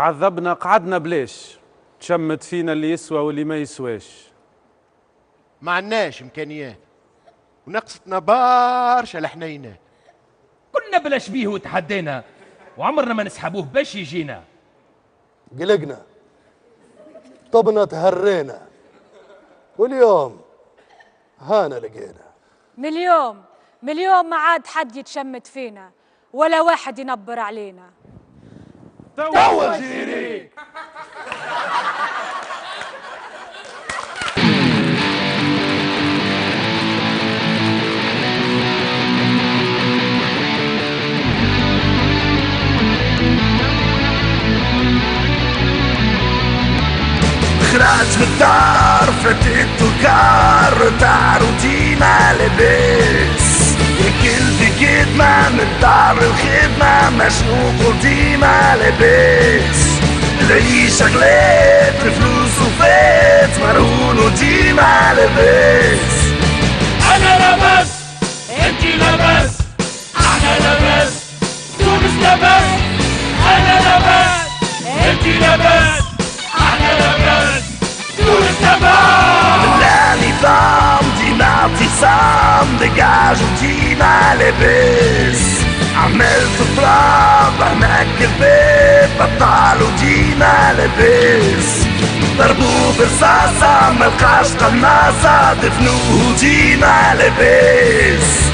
تعذبنا قعدنا بلاش، تشمت فينا اللي يسوى واللي ما يسواش. ما عندناش امكانيات ونقصتنا برشا الحنينات. كنا بلا شبيه وتحدينا وعمرنا ما نسحبوه باش يجينا. قلقنا طبنا تهرينا واليوم هانا لقينا. من اليوم ما عاد حد يتشمت فينا ولا واحد ينبر علينا. توا جيري خرجت من الدار فاتت الكار تاع روتينا لاباس قلبي كدمة من الدار الخدمة ما شنو قلتي ما لاباس العيشة غلات الفلوس وفات مرهون وديما لاباس. أنا لاباس أنتي لاباس أحنا لاباس تونس لاباس. أنا لاباس أنتي لاباس أحنا لاباس تونس لاباس. لا نظام ديما اعتصام دقاج وديما لاباس. عملت التراب هناك الباب بطال وديما لاباس. ضربوه برصاصة ملقاش قناصة دفنوه وديما لاباس.